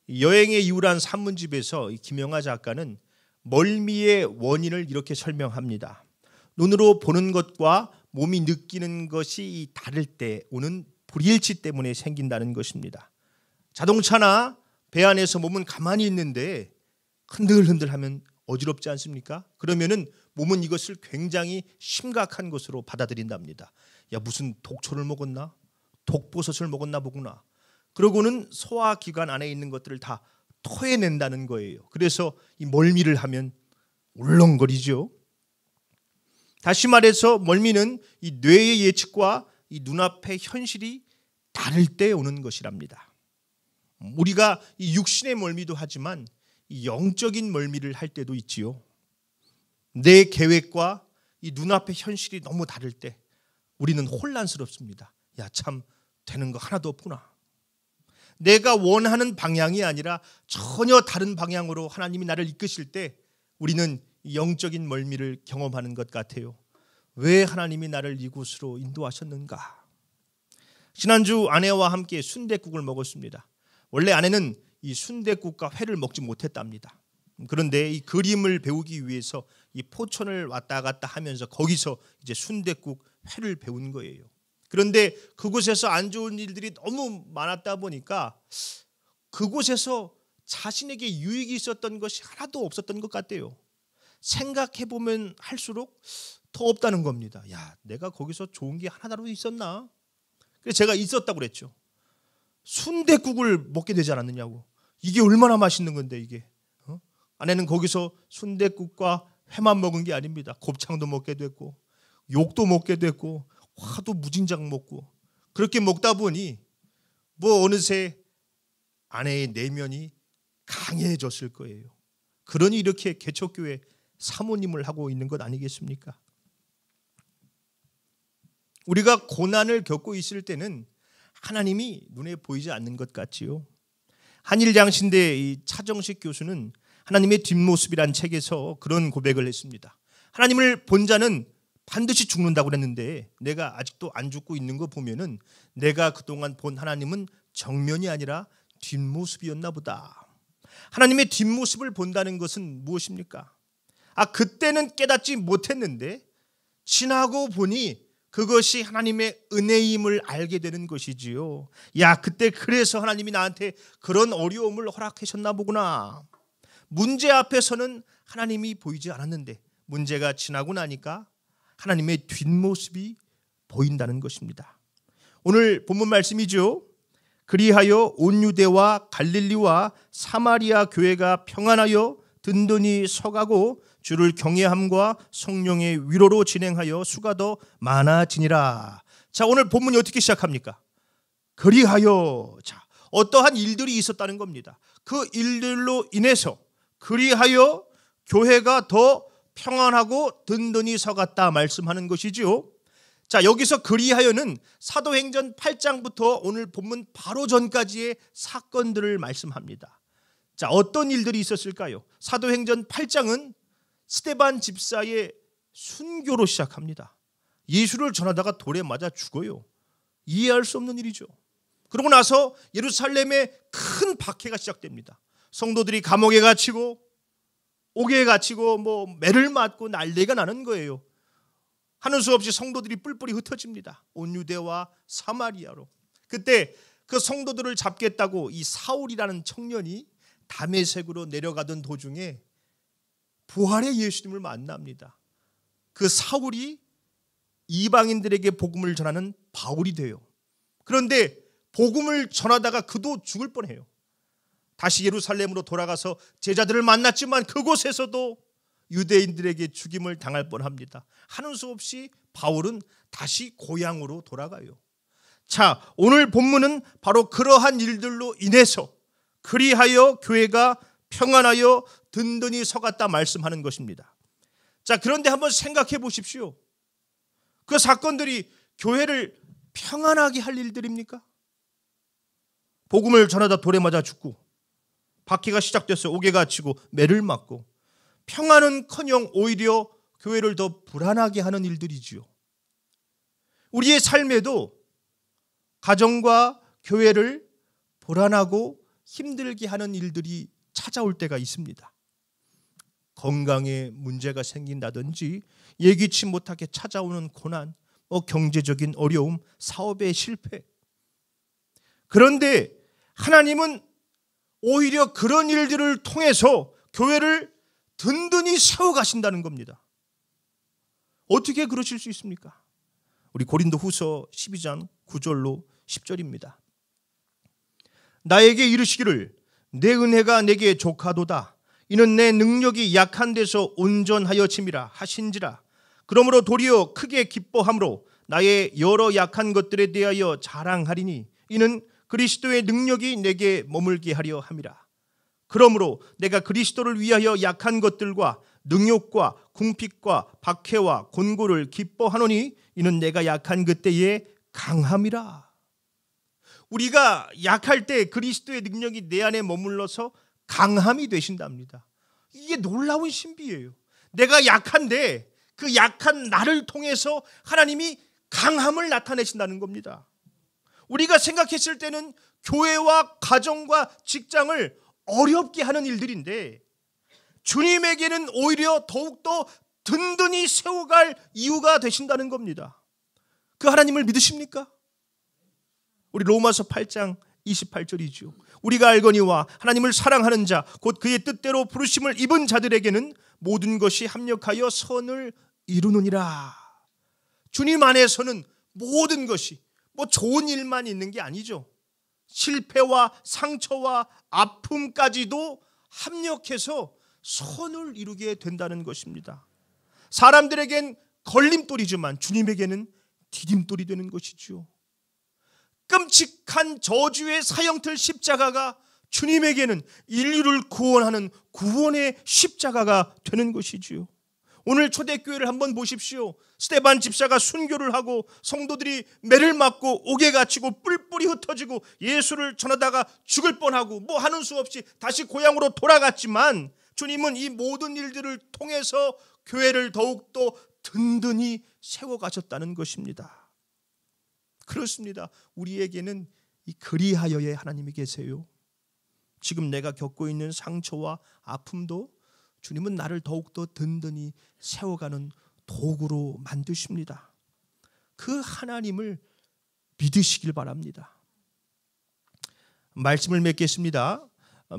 여행의 이유란 산문집에서 김영하 작가는 멀미의 원인을 이렇게 설명합니다. 눈으로 보는 것과 몸이 느끼는 것이 다를 때 오는 불일치 때문에 생긴다는 것입니다. 자동차나 배 안에서 몸은 가만히 있는데 흔들흔들하면 어지럽지 않습니까? 그러면은 몸은 이것을 굉장히 심각한 것으로 받아들인답니다. 야, 무슨 독초를 먹었나? 독버섯을 먹었나 보구나. 그러고는 소화기관 안에 있는 것들을 다 토해낸다는 거예요. 그래서 이 멀미를 하면 울렁거리죠. 다시 말해서 멀미는 이 뇌의 예측과 이 눈앞의 현실이 다를 때 오는 것이랍니다. 우리가 이 육신의 멀미도 하지만 이 영적인 멀미를 할 때도 있지요. 내 계획과 이 눈앞의 현실이 너무 다를 때 우리는 혼란스럽습니다. 야, 참 되는 거 하나도 없구나. 내가 원하는 방향이 아니라 전혀 다른 방향으로 하나님이 나를 이끄실 때 우리는 영적인 멀미를 경험하는 것 같아요. 왜 하나님이 나를 이곳으로 인도하셨는가? 지난주 아내와 함께 순댓국을 먹었습니다. 원래 아내는 이 순댓국과 회를 먹지 못했답니다. 그런데 이 그림을 배우기 위해서 이 포천을 왔다 갔다 하면서 거기서 이제 순댓국 회를 배운 거예요. 그런데 그곳에서 안 좋은 일들이 너무 많았다 보니까 그곳에서 자신에게 유익이 있었던 것이 하나도 없었던 것 같아요. 생각해보면 할수록 더 없다는 겁니다. 야, 내가 거기서 좋은 게 하나라도 있었나? 그래서 제가 있었다고 그랬죠. 순댓국을 먹게 되지 않았느냐고. 이게 얼마나 맛있는 건데 이게. 아내는 거기서 순댓국과 회만 먹은 게 아닙니다. 곱창도 먹게 됐고 욕도 먹게 됐고 화도 무진장 먹고 그렇게 먹다 보니 뭐 어느새 아내의 내면이 강해졌을 거예요. 그러니 이렇게 개척교회 사모님을 하고 있는 것 아니겠습니까? 우리가 고난을 겪고 있을 때는 하나님이 눈에 보이지 않는 것 같지요. 한일장신대 이 차정식 교수는 하나님의 뒷모습이란 책에서 그런 고백을 했습니다. 하나님을 본 자는 반드시 죽는다고 그랬는데 내가 아직도 안 죽고 있는 거 보면은 내가 그동안 본 하나님은 정면이 아니라 뒷모습이었나 보다. 하나님의 뒷모습을 본다는 것은 무엇입니까? 그때는 깨닫지 못했는데 지나고 보니 그것이 하나님의 은혜임을 알게 되는 것이지요. 야, 그때 그래서 하나님이 나한테 그런 어려움을 허락하셨나 보구나. 문제 앞에서는 하나님이 보이지 않았는데 문제가 지나고 나니까 하나님의 뒷모습이 보인다는 것입니다. 오늘 본문 말씀이죠. 그리하여 온 유대와 갈릴리와 사마리아 교회가 평안하여 든든히 서가고 주를 경외함과 성령의 위로로 진행하여 수가 더 많아지니라. 자, 오늘 본문이 어떻게 시작합니까? 그리하여. 자, 어떠한 일들이 있었다는 겁니다. 그 일들로 인해서 그리하여 교회가 더 평안하고 든든히 서갔다 말씀하는 것이지요. 자, 여기서 그리하여는 사도행전 8장부터 오늘 본문 바로 전까지의 사건들을 말씀합니다. 자, 어떤 일들이 있었을까요? 사도행전 8장은 스데반 집사의 순교로 시작합니다. 예수를 전하다가 돌에 맞아 죽어요. 이해할 수 없는 일이죠. 그러고 나서 예루살렘에 큰 박해가 시작됩니다. 성도들이 감옥에 갇히고 옥에 갇히고 뭐 매를 맞고 난리가 나는 거예요. 하는 수 없이 성도들이 뿔뿔이 흩어집니다. 온 유대와 사마리아로. 그때 그 성도들을 잡겠다고 이 사울이라는 청년이 다메섹으로 내려가던 도중에 부활의 예수님을 만납니다. 그 사울이 이방인들에게 복음을 전하는 바울이 돼요. 그런데 복음을 전하다가 그도 죽을 뻔해요. 다시 예루살렘으로 돌아가서 제자들을 만났지만 그곳에서도 유대인들에게 죽임을 당할 뻔합니다. 하는 수 없이 바울은 다시 고향으로 돌아가요. 자, 오늘 본문은 바로 그러한 일들로 인해서 그리하여 교회가 평안하여 든든히 서갔다 말씀하는 것입니다. 자, 그런데 한번 생각해 보십시오. 그 사건들이 교회를 평안하게 할 일들입니까? 복음을 전하다 돌에 맞아 죽고 박해가 시작돼서 옥에 갇히고 매를 맞고 평안은커녕 오히려 교회를 더 불안하게 하는 일들이지요. 우리의 삶에도 가정과 교회를 불안하고 힘들게 하는 일들이 찾아올 때가 있습니다. 건강에 문제가 생긴다든지 예기치 못하게 찾아오는 고난, 경제적인 어려움, 사업의 실패. 그런데 하나님은 오히려 그런 일들을 통해서 교회를 든든히 세워가신다는 겁니다. 어떻게 그러실 수 있습니까? 우리 고린도후서 12장 9절로 10절입니다. 나에게 이르시기를 내 은혜가 내게 족하도다. 이는 내 능력이 약한 데서 온전하여 짐이라 하신지라. 그러므로 도리어 크게 기뻐함으로 나의 여러 약한 것들에 대하여 자랑하리니 이는 그리스도의 능력이 내게 머물게 하려 함이라. 그러므로 내가 그리스도를 위하여 약한 것들과 능욕과 궁핍과 박해와 곤고를 기뻐하노니 이는 내가 약한 그때에 강함이라. 우리가 약할 때 그리스도의 능력이 내 안에 머물러서 강함이 되신답니다. 이게 놀라운 신비예요. 내가 약한데 그 약한 나를 통해서 하나님이 강함을 나타내신다는 겁니다. 우리가 생각했을 때는 교회와 가정과 직장을 어렵게 하는 일들인데 주님에게는 오히려 더욱더 든든히 세워갈 이유가 되신다는 겁니다. 그 하나님을 믿으십니까? 우리 로마서 8장 28절이죠. 우리가 알거니와 하나님을 사랑하는 자 곧 그의 뜻대로 부르심을 입은 자들에게는 모든 것이 합력하여 선을 이루느니라. 주님 안에서는 모든 것이 좋은 일만 있는 게 아니죠. 실패와 상처와 아픔까지도 합력해서 선을 이루게 된다는 것입니다. 사람들에겐 걸림돌이지만 주님에게는 디딤돌이 되는 것이죠. 끔찍한 저주의 사형틀 십자가가 주님에게는 인류를 구원하는 구원의 십자가가 되는 것이지요. 오늘 초대교회를 한번 보십시오. 스데반 집사가 순교를 하고 성도들이 매를 맞고 옥에 갇히고 뿔뿔이 흩어지고 예수를 전하다가 죽을 뻔하고 하는 수 없이 다시 고향으로 돌아갔지만 주님은 이 모든 일들을 통해서 교회를 더욱더 든든히 세워가셨다는 것입니다. 그렇습니다. 우리에게는 이 그리하여의 하나님이 계세요. 지금 내가 겪고 있는 상처와 아픔도 주님은 나를 더욱더 든든히 세워가는 도구로 만드십니다. 그 하나님을 믿으시길 바랍니다. 말씀을 맺겠습니다.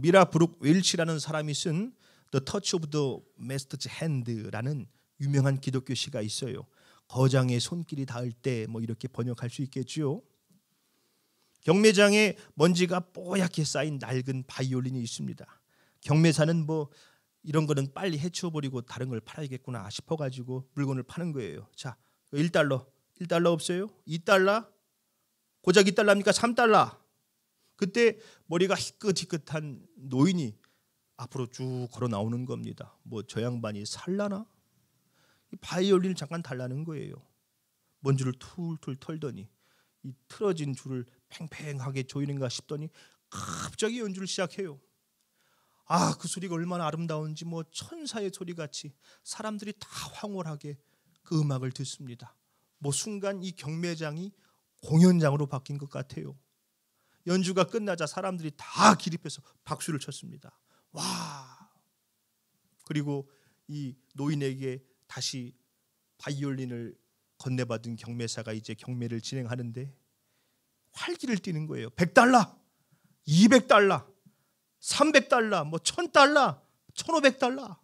미라 브룩 웰치라는 사람이 쓴 The Touch of the Master's Hand라는 유명한 기독교 시가 있어요. 거장의 손길이 닿을 때 이렇게 번역할 수 있겠죠. 경매장에 먼지가 뽀얗게 쌓인 낡은 바이올린이 있습니다. 경매사는 이런 거는 빨리 해치워버리고 다른 걸 팔아야겠구나 싶어가지고 물건을 파는 거예요. 자, 1달러 없어요? 2달러? 고작 2달러입니까? 3달러. 그때 머리가 희끗희끗한 노인이 앞으로 쭉 걸어 나오는 겁니다. 저 양반이 살라나? 이 바이올린을 잠깐 달라는 거예요. 먼지를 툴툴 털더니 이 틀어진 줄을 팽팽하게 조이는가 싶더니 갑자기 연주를 시작해요. 그 소리가 얼마나 아름다운지 천사의 소리같이 사람들이 다 황홀하게 그 음악을 듣습니다. 순간 이 경매장이 공연장으로 바뀐 것 같아요. 연주가 끝나자 사람들이 다 기립해서 박수를 쳤습니다. 와! 그리고 이 노인에게 다시 바이올린을 건네받은 경매사가 이제 경매를 진행하는데 활기를 띠는 거예요. 100달러, 200달러, 300달러, 1000달러, 1500달러.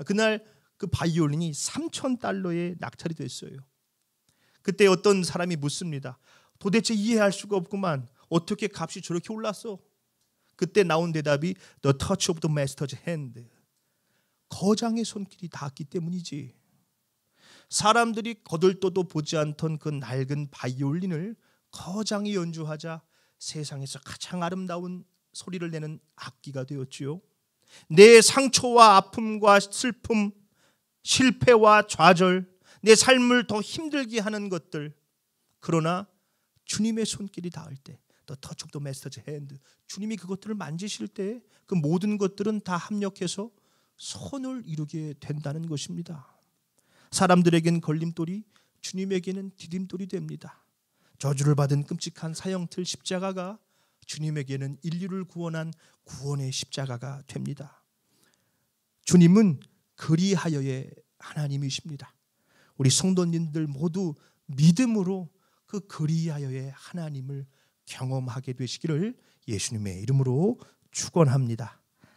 그날 그 바이올린이 3000달러에 낙찰이 됐어요. 그때 어떤 사람이 묻습니다. 도대체 이해할 수가 없구만. 어떻게 값이 저렇게 올랐어? 그때 나온 대답이 The touch of the master's hand. 거장의 손길이 닿았기 때문이지. 사람들이 거들떠도 보지 않던 그 낡은 바이올린을 거장이 연주하자 세상에서 가장 아름다운 소리를 내는 악기가 되었지요. 내 상처와 아픔과 슬픔, 실패와 좌절, 내 삶을 더 힘들게 하는 것들, 그러나 주님의 손길이 닿을 때 The touch of the master's hand, 주님이 그것들을 만지실 때 그 모든 것들은 다 합력해서 선을 이루게 된다는 것입니다. 사람들에겐 걸림돌이, 주님에게는 디딤돌이 됩니다. 저주를 받은 끔찍한 사형틀 십자가가 주님에게는 인류를 구원한 구원의 십자가가 됩니다. 주님은 그리하여의 하나님이십니다. 우리 성도님들 모두 믿음으로 그 그리하여의 하나님을 경험하게 되시기를 예수님의 이름으로 축원합니다.